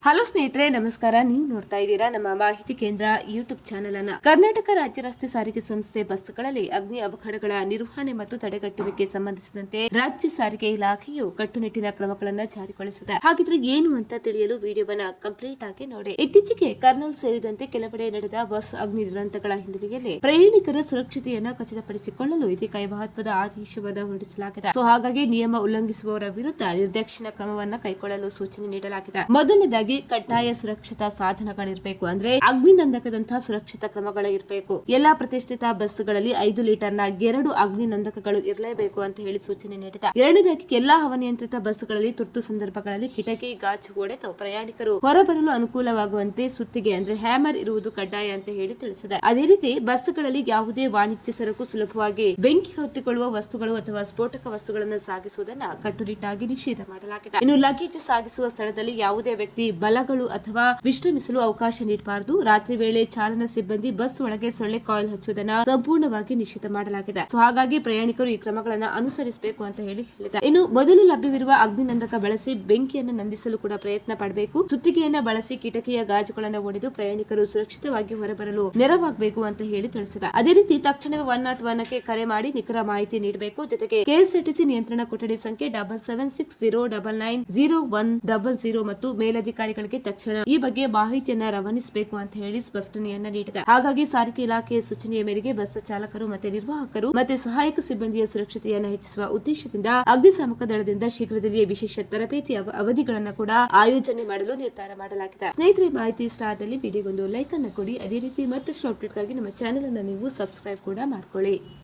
Hello ಸ್ನೇಹಿತರೆ, ನಮಸ್ಕಾರ. ನೀವು ನೋಡ್ತಾ ಇದ್ದೀರಾ ನಮ್ಮ ಮಾಹಿತಿ ಕೇಂದ್ರ ಯೂಟ್ಯೂಬ್ ಚಾನೆಲ್ ಅನ್ನ. ಕರ್ನಾಟಕ ರಾಜ್ಯ ರಸ್ತೆ ಸಾರಿಗೆ ಸಂಸ್ಥೆ ಬಸ್ಗಳಲ್ಲಿ ಅಗ್ನಿ ಅವಘಡಗಳ ನಿರ್ವಹಣೆ ಮತ್ತು ತಡೆಗಟ್ಟುವಿಕೆ ಸಂಬಂಧಿಸಿದಂತೆ ರಾಜ್ಯ ಸಾರಿಗೆ ಇಲಾಖೆಯು ಕಟ್ಟುನಿಟ್ಟಿನ ಕ್ರಮಗಳನ್ನು ಜಾರಿಗೊಳಿಸಿದೆ. ಹಾಗಿದ್ರೆ ಏನು ಅಂತ ತಿಳಿಯಲು ವಿಡಿಯೋವನ್ನ ಕಂಪ್ಲೀಟ್ ಆಗಿ ನೋಡಿ. ಇತ್ತೀಚೆಗೆ ಕರ್ನೂಲ್ ಸೇರಿದಂತೆ ಕೆಲವೆಡೆ ನಡೆದ ಬಸ್ ಅಗ್ನಿ ದುರಂತಗಳ ಹಿನ್ನೆಲೆಯಲ್ಲಿ ಪ್ರಯಾಣಿಕರ ಸುರಕ್ಷತೆಯನ್ನು ಖಚಿತಪಡಿಸಿಕೊಳ್ಳಲು ಇದಕ್ಕೆ ಮಹತ್ವದ ಆದೇಶವನ್ನು ಹೊರಡಿಸಲಾಗಿದೆ. ಹಾಗಾಗಿ ನಿಯಮ ಉಲ್ಲಂಘಿಸುವವರ ವಿರುದ್ಧ ನಿರ್ದಾಕ್ಷಿಣ್ಯ ಕ್ರಮವನ್ನು ಕೈಗೊಳ್ಳಲು ಸೂಚನೆ ನೀಡಲಾಗಿದೆ. ಮೊದಲನೇದಾಗಿ ಕಡ್ಡಾಯ ಸುರಕ್ಷತಾ ಸಾಧನಗಳಿರಬೇಕು. ಅಂದ್ರೆ ಅಗ್ನಿನಂದಕದಂತಹ ಸುರಕ್ಷತಾ ಕ್ರಮಗಳು ಇರಬೇಕು. ಎಲ್ಲಾ ಪ್ರತಿಷ್ಠಿತ ಬಸ್ಗಳಲ್ಲಿ 5 ಲೀಟರ್ನ 2 ಅಗ್ನಿನಂದಕಗಳು ಇರಲೇಬೇಕು ಅಂತ ಹೇಳಿ ಸೂಚನೆ ನೀಡಿದೆ. ಎರಡನೇದಾಗಿ ಎಲ್ಲಾ ಹವಾನಿಯಂತ್ರಿತ ಬಸ್ಗಳಲ್ಲಿ ತುರ್ತು ಸಂದರ್ಭಗಳಲ್ಲಿ ಕಿಟಕಿ ಗಾಜು ಒಡೆದು ಪ್ರಯಾಣಿಕರು ಹೊರಬರಲು ಅನುಕೂಲವಾಗುವಂತೆ ಸುತ್ತಿಗೆ ಅಂದ್ರೆ ಹ್ಯಾಮರ್ ಇರುವುದು ಕಡ್ಡಾಯ ಅಂತ ಹೇಳಿ ತಿಳಿಸಿದೆ. ಅದೇ ರೀತಿ ಬಸ್ಗಳಲ್ಲಿ ಯಾವುದೇ ವಾಣಿಜ್ಯ ಸರಕು ಸುಲಭವಾಗಿ ಬೆಂಕಿ ಹೊತ್ತಿಕೊಳ್ಳುವ ವಸ್ತುಗಳು ಅಥವಾ ಸ್ಫೋಟಕ ವಸ್ತುಗಳನ್ನು ಸಾಗಿಸುವುದನ್ನು ಕಟ್ಟುನಿಟ್ಟಾಗಿ ನಿಷೇಧ ಮಾಡಲಾಗಿದೆ. ಇನ್ನು ಲಗೇಜ್ ಸಾಗಿಸುವ ಸ್ಥಳದಲ್ಲಿ ಯಾವುದೇ ವ್ಯಕ್ತಿ ಬಲಗಳು ಅಥವಾ ವಿಶ್ರಮಿಸಲು ಅವಕಾಶ ನೀಡಬಾರದು. ರಾತ್ರಿ ವೇಳೆ ಚಾಲನಾ ಸಿಬ್ಬಂದಿ ಬಸ್ ಒಳಗೆ ಸೊಳ್ಳೆ ಕಾಯಿಲ್ ಹಚ್ಚುವುದನ್ನು ಸಂಪೂರ್ಣವಾಗಿ ನಿಷೇಧ ಮಾಡಲಾಗಿದೆ. ಹಾಗಾಗಿ ಪ್ರಯಾಣಿಕರು ಈ ಕ್ರಮಗಳನ್ನು ಅನುಸರಿಸಬೇಕು ಅಂತ ಹೇಳಿದೆ. ಇನ್ನು ಮೊದಲು ಲಭ್ಯವಿರುವ ಅಗ್ನಿನಂದಕ ಬಳಸಿ ಬೆಂಕಿಯನ್ನು ನಂದಿಸಲು ಕೂಡ ಪ್ರಯತ್ನ ಪಡಬೇಕು. ಸುತ್ತಿಗೆಯನ್ನ ಬಳಸಿ ಕಿಟಕಿಯ ಗಾಜುಗಳನ್ನು ಒಡೆದು ಪ್ರಯಾಣಿಕರು ಸುರಕ್ಷಿತವಾಗಿ ಹೊರಬರಲು ನೆರವಾಗಬೇಕು ಅಂತ ಹೇಳಿ ತಿಳಿಸಿದೆ. ಅದೇ ರೀತಿ ತಕ್ಷಣವೇ 101ಕ್ಕೆ ಕರೆ ಮಾಡಿ ನಿಖರ ಮಾಹಿತಿ ನೀಡಬೇಕು. ಜೊತೆಗೆ ಕೆಎಸ್ಆರ್ಟಿಸಿ ನಿಯಂತ್ರಣ ಕೊಠಡಿ ಸಂಖ್ಯೆ 7760990100 ಮತ್ತು ಮೇಲಧಿಕಾರಿಗಳಿಗೆ ತಕ್ಷಣ ಈ ಬಗ್ಗೆ ಮಾಹಿತಿಯನ್ನ ರವಾನಿಸಬೇಕು ಅಂತ ಹೇಳಿ ಸ್ಪಷ್ಟನೆಯನ್ನ ನೀಡಿದೆ. ಹಾಗಾಗಿ ಸಾರಿಗೆ ಇಲಾಖೆಯ ಸೂಚನೆಯ ಮೇರೆಗೆ ಬಸ್ ಚಾಲಕರು ಮತ್ತೆ ನಿರ್ವಾಹಕರು ಮತ್ತೆ ಸಹಾಯಕ ಸಿಬ್ಬಂದಿಯ ಸುರಕ್ಷತೆಯನ್ನು ಹೆಚ್ಚಿಸುವ ಉದ್ದೇಶದಿಂದ ಅಗ್ನಿಶಾಮಕ ದಳದಿಂದ ಶೀಘ್ರದಲ್ಲಿಯೇ ವಿಶೇಷ ತರಬೇತಿ ಅವಧಿಗಳನ್ನು ಕೂಡ ಆಯೋಜನೆ ಮಾಡಲು ನಿರ್ಧಾರ ಮಾಡಲಾಗಿದೆ. ಸ್ನೇಹಿತರೆ, ಮಾಹಿತಿ ಇಷ್ಟ ಆದಲ್ಲಿ ವಿಡಿಯೋಗೊಂದು ಲೈಕ್ ಅನ್ನು ಕೊಡಿ. ಅದೇ ರೀತಿ ಮತ್ತಷ್ಟು ಅಪ್ಡೇಟ್ಗಾಗಿ ನಮ್ಮ ಚಾನೆಲ್ ಅನ್ನು ನೀವು ಸಬ್ಸ್ಕ್ರೈಬ್ ಕೂಡ ಮಾಡ್ಕೊಳ್ಳಿ.